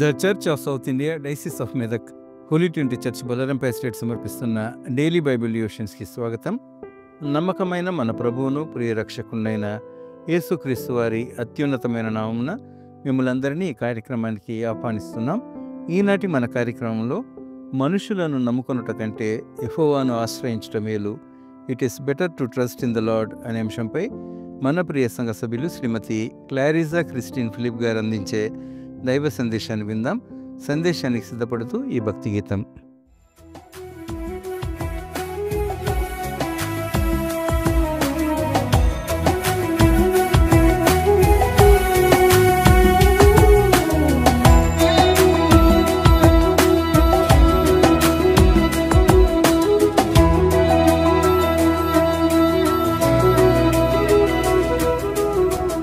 The church of south India diocese of Medak holy trinity church బొల్లరంపై state సమర్పిస్తున్న daily bible డివోషన్స్కి స్వాగతం. నమ్మకమైన మన ప్రభువును ప్రియ రక్షకుడైన యేసుక్రీస్తు వారి అత్యున్నతమైన నామమున మిమ్మల్ందరినీ ఈ కార్యక్రమానికి ఆహ్వానిస్తున్నాం. ఈనాటి మన కార్యక్రమంలో మనుషులను నమ్ముకొనుట కంటే యెహోవాను ఆశ్రయించటం మేలు, it is better to trust in the lord అనే అంశంపై మన ప్రియ సంఘ సభ్యులు శ్రీమతి క్లారిజా క్రిస్టిన్ ఫిలిప్ గారు అందించే దైవ సందేశాన్ని విందాం. సందేశానికి సిద్ధపడుతూ ఈ భక్తి గీతం.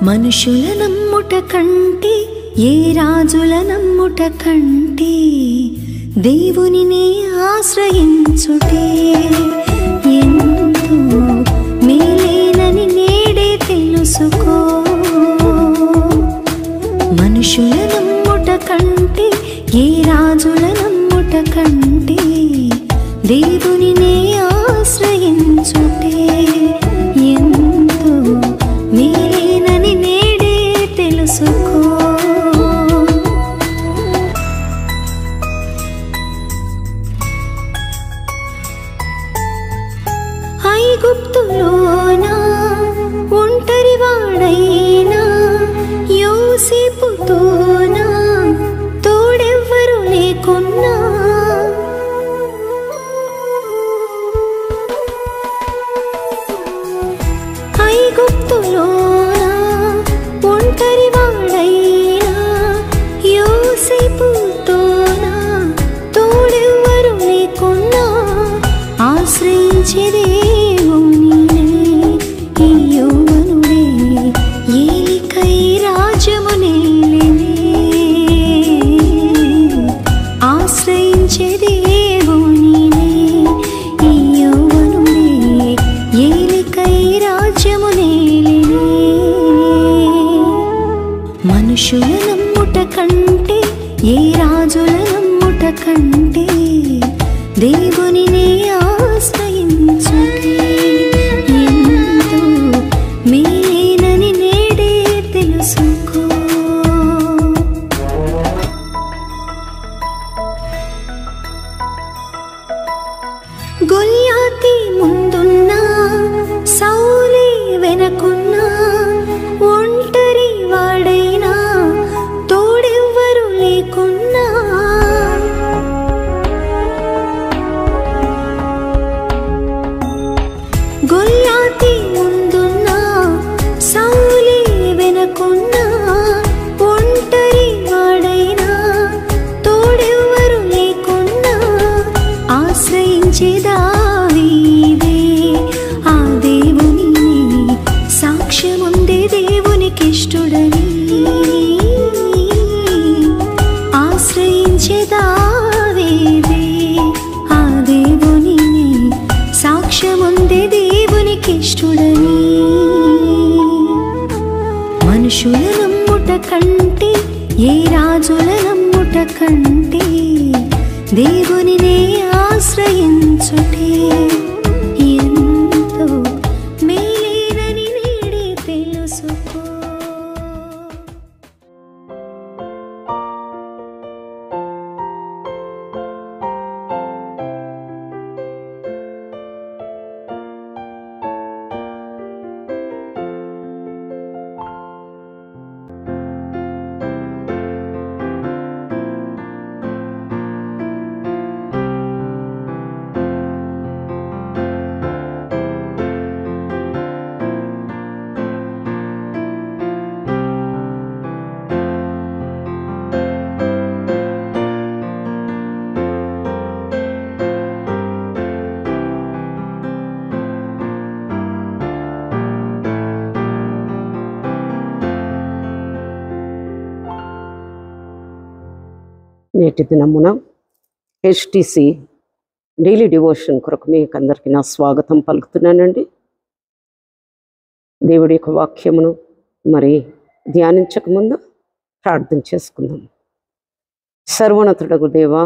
మనుషుల నమ్ముట కంటే ఏ రాజుల నమ్ముట కంటే దేవునినే ఆశ్రయించుటే ఎంతో మేలేనని నేడే తెలుసుకో. మనుషుల నమ్ముట కంటే ఏ రాజుల నమ్ముట కంటే దేవునినే ఆశ్రయించుటే ఎంతో మేలేనని నేడే తెలుసుకో. ఐగుప్తులోనా ఒంటరి వాడైనా యోసేపుతోనా తోడెవ్వరు లేకున్నా, ఐగుప్తులోనా ఒంటరి వాడైనా యోసేపుతోనా తోడెవ్వరు లేకున్నా ఆశ్రయించేదే మనుషుల నమ్ముట కంటే ఏ రాజుల నమ్ముట కంటే దేవునినే ఆశ్రయించుటే ఎంతో మేలేనని నేడే తెలుసుకో. గొల్యాతి ముందున్నా సౌలే వెనకున్నా ఒంటరి వాడైనా తోడెవ్వరు లేకున్నా, గొల్యాతి ముందున్నా సౌలే వెనకున్నా ఒంటరి వాడైనా తోడెవ్వరు లేకున్నా ఆశ్రయించే దావీదే ఆ దేవునిని సాక్ష్యముందే దేవునికిష్టుడని. ఆశ్రయించే దావీదే ఆ దేవునిని సాక్ష్యముందే దేవునికిష్టుడని. మనుషుల నమ్ముట కంటే ఏ రాజుల నమ్ముట కంటే దేవునినే ఆశ్రయించుటే ఎంతో మేలేనని నేడే తెలుసుకో. నేటి దినమున HTC డైలీ డివోషన్ కొరకు మీకు అందరికీ నా స్వాగతం పలుకుతున్నానండి. దేవుడి యొక్క వాక్యమును మరి ధ్యానించక ముందు ప్రార్థన చేసుకుందాం. సర్వోన్నతుడగు దేవా,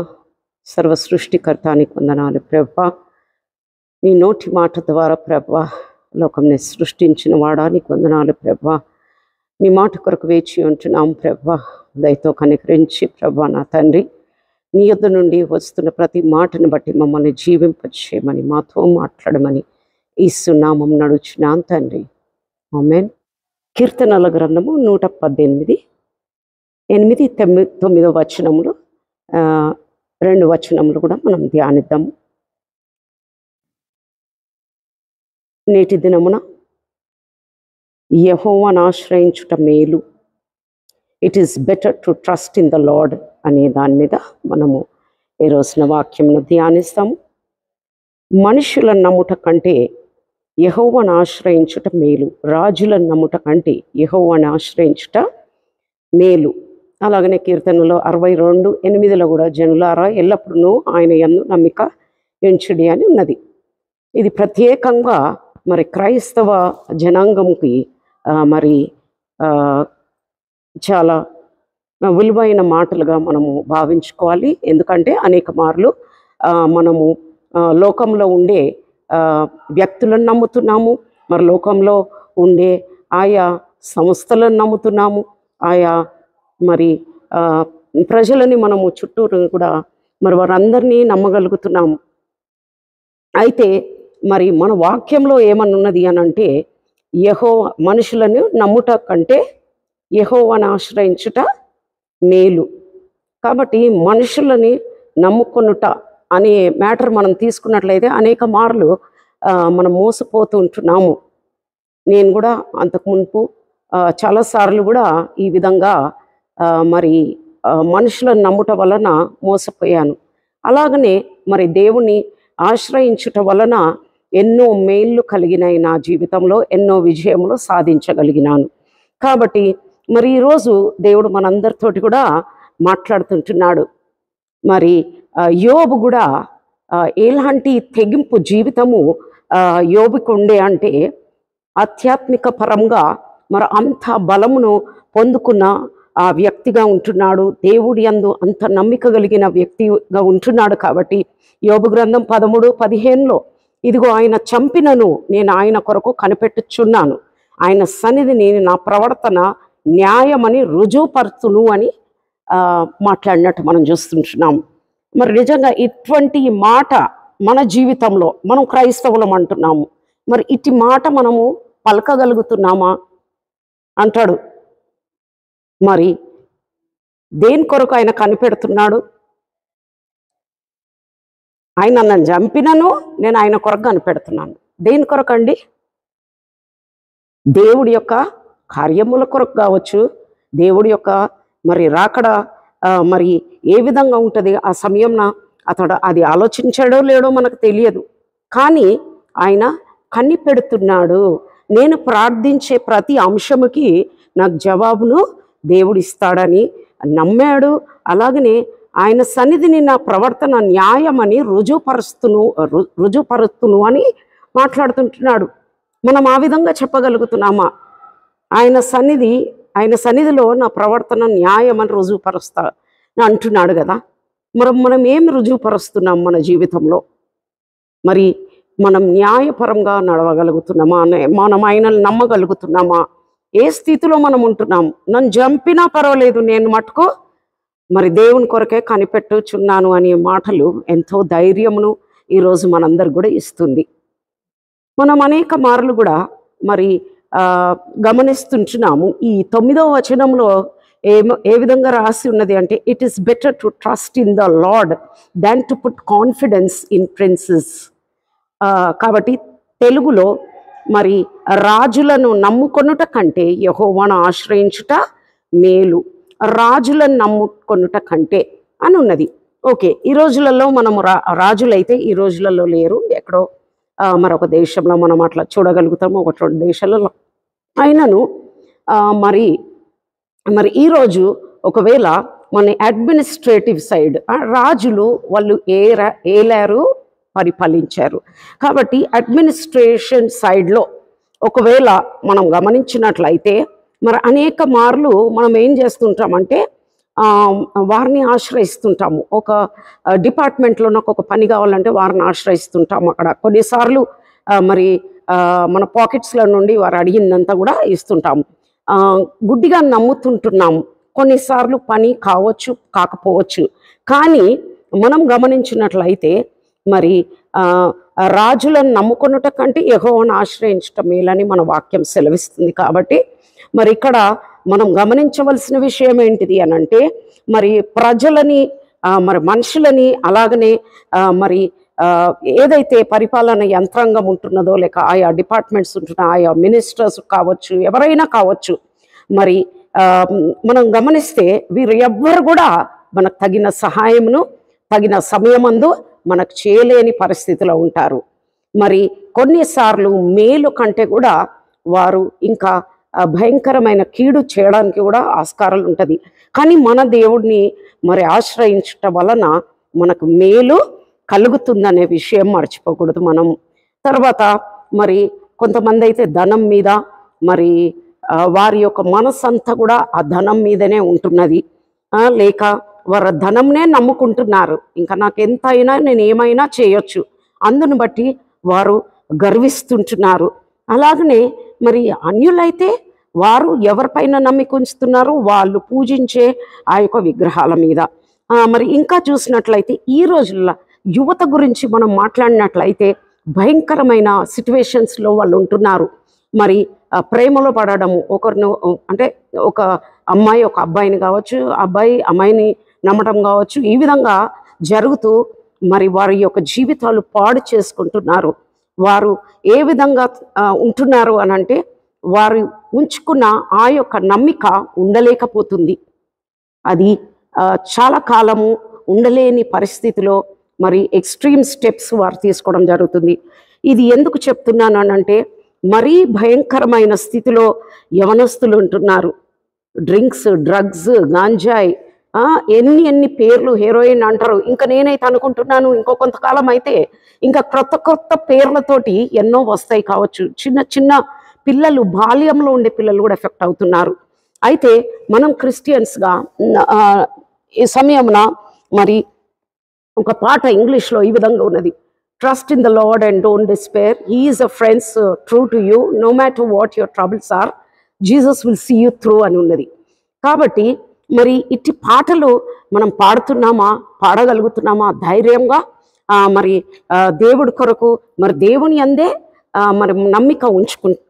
సర్వ సృష్టికర్తానికి వందనాలు ప్రభా. నీ నోటి మాట ద్వారా ప్రభా లోకంని సృష్టించిన వాడా నీకు వందనాలు ప్రభా. నీ మాట కొరకు వేచి ఉంటున్నాం ప్రభా. దయతో కనికరించి ప్రభా నా తండ్రి, నీ యొద్ద నుండి వస్తున్న ప్రతి మాటను బట్టి మమ్మల్ని జీవింపచేయమని, మాతో మాట్లాడమని యేసు నామం నడుచున్నాం తండ్రి. ఆమేన్. కీర్తనల గ్రంథము 118, 8, 9 వచనములు, 2 వచనములు కూడా మనం ధ్యానిద్దాము. నేటి దినమున యెహోవాను ఆశ్రయించుట మేలు, it is better to trust in the lord అనే దాని మీద మనము ఈ రోజున వాక్యమును ధ్యానిస్తాము. మనుషులను నమ్ముట కంటే యెహోవాను ఆశ్రయించుట మేలు, రాజులను నమ్ముట కంటే యెహోవాను ఆశ్రయించుట మేలు. అలాగనే కీర్తనలో 62:8 కూడా జనులారా ఎల్లప్పుడూ ఆయన యందు నమ్మిక ఉంచుడి అని ఉన్నది. ఇది ప్రత్యేకంగా మరి క్రైస్తవ జనాంగంకి మరి చాలా విలువైన మాటలుగా మనము భావించుకోవాలి. ఎందుకంటే అనేక మార్లు మనము లోకంలో ఉండే వ్యక్తులను నమ్ముతున్నాము, మరి లోకంలో ఉండే ఆయా సంస్థలను నమ్ముతున్నాము, ఆయా మరి ప్రజలని మనము చుట్టూరు కూడా మరి వారందరినీ నమ్మగలుగుతున్నాము. అయితే మరి మన వాక్యంలో ఏమనున్నది అని అంటే, మనుషులను నమ్ముట కంటే యెహోవాను ఆశ్రయించుట మేలు. కాబట్టి మనుషులని నమ్ముకొనుట అనే మ్యాటర్ మనం తీసుకున్నట్లయితే అనేక మార్లు మనం మోసపోతూ ఉంటున్నాము. నేను కూడా అంతకు మునుపు చాలాసార్లు కూడా ఈ విధంగా మరి మనుషులను నమ్ముట వలన మోసపోయాను. అలాగనే మరి దేవుని ఆశ్రయించుట వలన ఎన్నో మేళ్ళు కలిగినాయి నా జీవితంలో, ఎన్నో విజయములు సాధించగలిగినాను. కాబట్టి మరి ఈరోజు దేవుడు మనందరితోటి కూడా మాట్లాడుతుంటున్నాడు. మరి యోబు కూడా ఎలాంటి తెగింపు జీవితము యోబుకు ఉండే అంటే, ఆధ్యాత్మిక పరంగా మరి అంత బలమును పొందుకున్న ఆ వ్యక్తిగా ఉంటున్నాడు. దేవుడి యందు అంత నమ్మిక కలిగిన వ్యక్తిగా ఉంటున్నాడు. కాబట్టి యోబు గ్రంథం 13:15 ఇదిగో ఆయన చంపినను నేను ఆయన కొరకు కనిపెట్టుచున్నాను, ఆయన సన్నిధిని నా ప్రవర్తన న్యాయమని రుజువుపరుతును అని మాట్లాడినట్టు మనం చూస్తుంటున్నాం. మరి నిజంగా ఇటువంటి మాట మన జీవితంలో, మనం క్రైస్తవులం అంటున్నాము, మరి ఇటు మాట మనము పలకగలుగుతున్నామా అంటాడు. మరి దేని కొరకు ఆయన కనిపెడుతున్నాడు? ఆయన నన్ను చంపినను నేను ఆయన కొరకు కనిపెడుతున్నాను. దేని కొరకు అండి? దేవుడి యొక్క కార్యముల కొరకు కావచ్చు, దేవుడి యొక్క మరి రాకడ మరి ఏ విధంగా ఉంటుంది ఆ సమయంన అతడు అది ఆలోచించాడో లేడో మనకు తెలియదు. కానీ ఆయన కనిపెడుతున్నాడు. నేను ప్రార్థించే ప్రతి అంశముకి నాకు జవాబును దేవుడు ఇస్తాడని నమ్మాడు. అలాగనే ఆయన సన్నిధిని నా ప్రవర్తన న్యాయమని రుజువుపరుస్తును అని మాట్లాడుతుంటున్నాడు. మనం ఆ విధంగా చెప్పగలుగుతున్నామా? ఆయన సన్నిధిలో నా ప్రవర్తన న్యాయమని రుజువుపరుస్తా అంటున్నాడు కదా. మనం ఏమి రుజువుపరుస్తున్నాం మన జీవితంలో? మరి మనం న్యాయపరంగా నడవగలుగుతున్నామా? మనం ఆయనను నమ్మగలుగుతున్నామా? ఏ స్థితిలో మనం ఉంటున్నాం? నన్ను చంపినా పర్వాలేదు, నేను మటుకు మరి దేవుని కొరకే కనిపెట్టుచున్నాను అనే మాటలు ఎంతో ధైర్యమును ఈరోజు మనందరు కూడా ఇస్తుంది. మనం అనేక మార్లు కూడా మరి గమనిస్తుంటున్నాము. ఈ 9వ వచనంలో ఏ విధంగా రాసి ఉన్నది అంటే, it is better to trust in the lord than to put confidence in princess. కాబట్టి తెలుగులో మరి రాజులను నమ్ముకొనుట కంటే యెహోవాను ఆశ్రయించుట మేలు, రాజులను నమ్ముకొనుట కంటే అని ఉన్నది. ఓకే, ఈ రోజులలో మనము రాజులైతే ఈ రోజులలో లేరు, ఎక్కడో మరొక దేశంలో మనం అట్లా చూడగలుగుతాము, 1-2 దేశాలలో. అయినను మరి ఈరోజు ఒకవేళ మన అడ్మినిస్ట్రేటివ్ సైడ్ రాజులు వాళ్ళు ఏలారు, పరిపాలించారు. కాబట్టి అడ్మినిస్ట్రేషన్ సైడ్లో ఒకవేళ మనం గమనించినట్లయితే మరి అనేక మార్లు మనం ఏం చేస్తుంటామంటే, వారిని ఆశ్రయిస్తుంటాము. ఒక డిపార్ట్మెంట్లో నాకు ఒక పని కావాలంటే వారిని ఆశ్రయిస్తుంటాము. అక్కడ కొన్నిసార్లు మరి మన పాకెట్స్లో నుండి వారు అడిగిందంతా కూడా ఇస్తుంటాము. గుడ్డిగా నమ్ముతుంటున్నాము. కొన్నిసార్లు పని కావచ్చు, కాకపోవచ్చు. కానీ మనం గమనించినట్లయితే మరి రాజులను నమ్ముకొనుట కంటే యెహోవాను ఆశ్రయించటం మేలని మన వాక్యం సెలవిస్తుంది. కాబట్టి మరి ఇక్కడ మనం గమనించవలసిన విషయం ఏంటిది అని అంటే, మరి ప్రజలని మరి మనుషులని అలాగనే మరి ఏదైతే పరిపాలన యంత్రాంగం ఉంటున్నదో, లేక ఆయా డిపార్ట్మెంట్స్ ఉంటున్న ఆయా మినిస్టర్స్ కావచ్చు, ఎవరైనా కావచ్చు, మరి మనం గమనిస్తే వీరు ఎవ్వరు కూడా మనకు తగిన సహాయమును తగిన సమయమందు మనకు చేయలేని పరిస్థితిలో ఉంటారు. మరి కొన్నిసార్లు మేలు కంటే కూడా వారు ఇంకా భయంకరమైన కీడు చేయడానికి కూడా ఆస్కారాలు ఉంటుంది. కానీ మన దేవుడిని మరి ఆశ్రయించటం వలన మనకు మేలు కలుగుతుందనే విషయం మర్చిపోకూడదు మనం. తర్వాత మరి కొంతమంది అయితే ధనం మీద మరి వారి యొక్క మనసంతా కూడా ఆ ధనం మీదనే ఉంటున్నది. లేక వారు ధనంనే నమ్ముకుంటున్నారు. ఇంకా నాకు ఎంత అయినా నేను ఏమైనా చేయొచ్చు, అందును బట్టి వారు గర్విస్తుంటున్నారు. అలాగనే మరి అన్యులైతే వారు ఎవరిపైన నమ్మిక ఉంచుతున్నారు? వాళ్ళు పూజించే ఆ యొక్క విగ్రహాల మీద. మరి ఇంకా చూసినట్లయితే ఈ రోజుల్లో యువత గురించి మనం మాట్లాడినట్లయితే భయంకరమైన సిచ్యువేషన్స్లో వాళ్ళు ఉంటున్నారు. మరి ప్రేమలో పడడము, ఒకరిని అంటే ఒక అమ్మాయి ఒక అబ్బాయిని కావచ్చు, అబ్బాయి అమ్మాయిని నమ్మటం కావచ్చు, ఈ విధంగా జరుగుతూ మరి వారి యొక్క జీవితాలు పాడు చేసుకుంటున్నారు. వారు ఏ విధంగా ఉంటున్నారు అని అంటే, వారు ఉంచుకున్న ఆ యొక్క నమ్మిక ఉండలేకపోతుంది. అది చాలా కాలము ఉండలేని పరిస్థితిలో మరి ఎక్స్ట్రీమ్ స్టెప్స్ వారు తీసుకోవడం జరుగుతుంది. ఇది ఎందుకు చెప్తున్నాను అనంటే, మరీ భయంకరమైన స్థితిలో యవనస్తులు ఉంటున్నారు. డ్రింక్స్, డ్రగ్స్, గాంజాయి, ఎన్ని పేర్లు, హెరోయిన్ అంటారు. ఇంకా నేనైతే అనుకుంటున్నాను ఇంకో కొంతకాలం అయితే ఇంకా కొత్త పేర్లతోటి ఎన్నో వస్తాయి కావచ్చు. చిన్న చిన్న పిల్లలు, బాల్యంలో ఉండే పిల్లలు కూడా ఎఫెక్ట్ అవుతున్నారు. అయితే మనం క్రిస్టియన్స్గా ఈ సమయమున మరి ఒక పాట ఇంగ్లీష్లో ఈ విధంగా ఉన్నది: trust in the Lord and don't despair, he is a friends true to you, no matter what your troubles are, Jesus will see you through అని ఉన్నది. కాబట్టి మరి ఇట్టి పాటలు మనం పాడుతున్నామా, పాడగలుగుతున్నామా ధైర్యంగా? మరి దేవుడి కొరకు మరి దేవుని అందే మరి నమ్మిక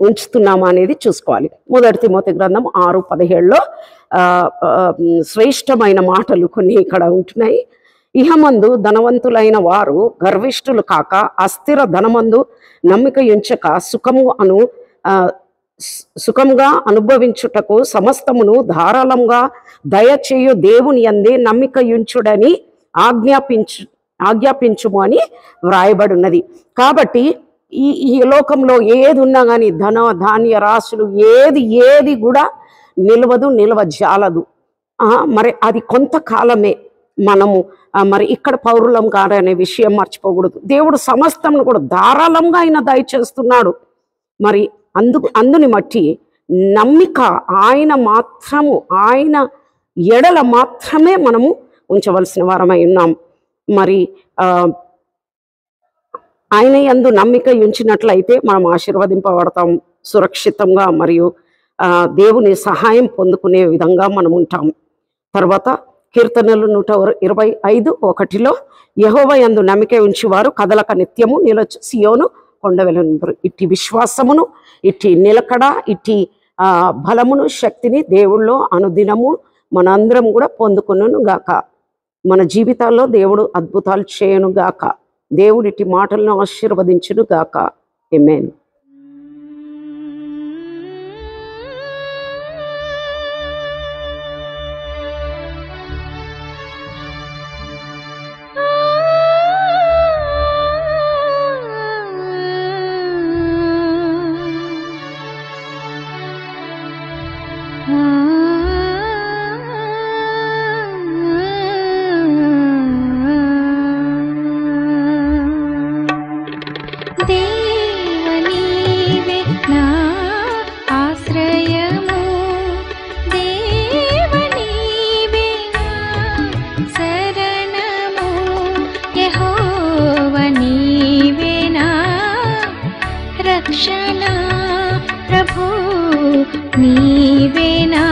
ఉంచుతున్నామా అనేది చూసుకోవాలి. 1 తిమోతి గ్రంథం 6:17లో శ్రేష్టమైన మాటలు కొన్ని ఇక్కడ ఉంటున్నాయి. ఇహమందు ధనవంతులైన వారు గర్విష్ఠులు కాక, అస్థిర ధనమందు నమ్మిక ఉంచక, సుఖంగా అనుభవించుటకు సమస్తమును ధారాళంగా దయచేయు దేవుని యందే నమ్మిక ఉంచుడని ఆజ్ఞాపించుము అని వ్రాయబడి ఉన్నది. కాబట్టి ఈ లోకంలో ఏది ఉన్నా కానీ ధాన్య రాశులు ఏది కూడా నిలవజాలదు. మరి అది కొంతకాలమే. మనము మరి ఇక్కడ పౌరులం కాదనే విషయం మర్చిపోకూడదు. దేవుడు సమస్తమును కూడా ధారాళంగా ఆయన దయచేస్తున్నాడు. మరి అందుని మట్టి నమ్మిక ఆయన ఎడల మాత్రమే మనము ఉంచవలసిన వారమై ఉన్నాం. మరి ఆయన యందు నమ్మిక ఉంచినట్లయితే మనం ఆశీర్వదింపబడతాం, సురక్షితంగా మరియు దేవుని సహాయం పొందుకునే విధంగా మనం ఉంటాం. తర్వాత కీర్తనలు 125:1 యెహోవా యందు నమ్మిక ఉంచేవారు కదలక నిత్యము నిలచు సియోను కొండవెలందురు. ఇట్టి విశ్వాసమును, ఇట్టి నిలకడ, ఇట్టి బలమును, శక్తిని దేవుళ్ళో అనుదినము మనందరం కూడా పొందుకును గాక. మన జీవితాల్లో దేవుడు అద్భుతాలు చేయను గాక. దేవుడి ఇట్టి మాటలను ఆశీర్వదించును గాక. ఆమేన్. దేవని నీవేనా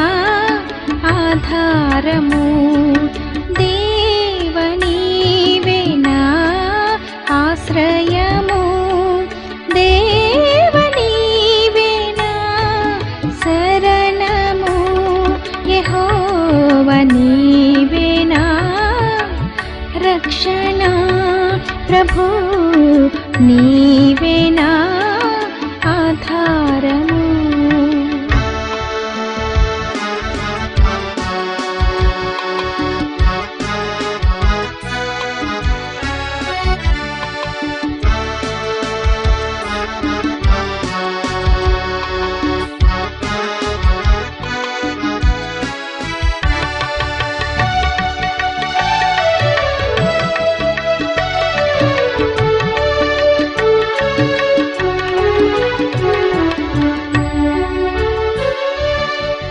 ఆధారము దేవ నీవేనా ఆశ్రయము దేవ నీవేనా శరణము యెహోవా నీవేనా రక్షణ ప్రభు నీవేనా ఆధారము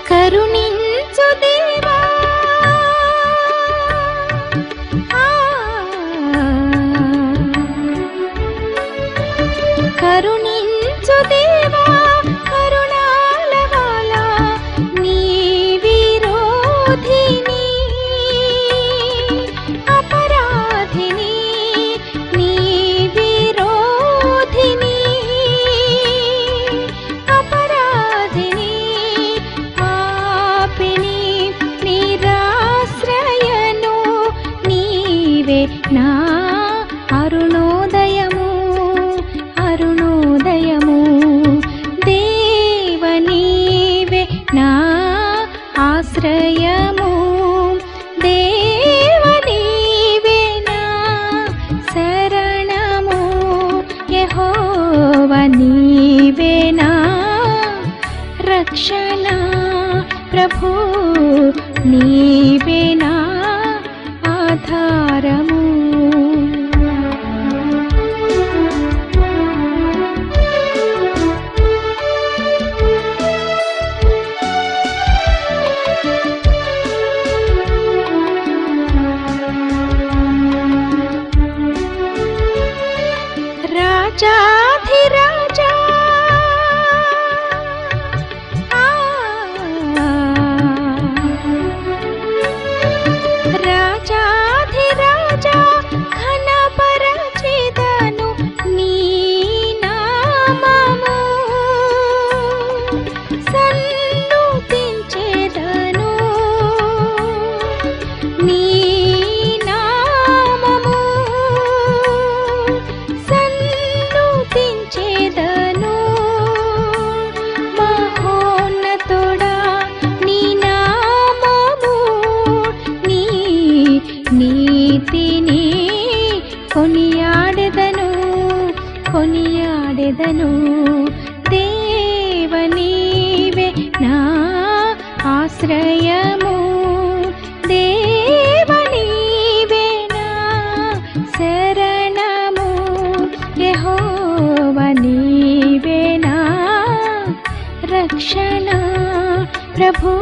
కరుణించు దేవా కరుణించు దేవా కరుణాల వాలా నీ విరోధిని అపరాధిని నీ విరోధిని అపరాధిని పాపిని నిరాశ్రయను నీవే నా అరుణోదయము అరుణోదయము దేవ నీవే నా ఆశ్రయము దేవ నీవే నా శరణము యెహోవా నీవే నా రక్షణ ప్రభు నీవే నా ఆధారము రాజాధిరాజా రాజాధిరాజా ఘనపరచెదను నీ నామము సన్నుతించెదను నీ నామము సన్నుతించెదను మహోన్నతుడా నీ నామము నీ నీతిని కొనియాడెదను కొనియాడెదను దేవ నీవే నా ఆశ్రయము దేవ నీవే నా శరణము యెహోవా నీవే నా రక్షణ ప్రభు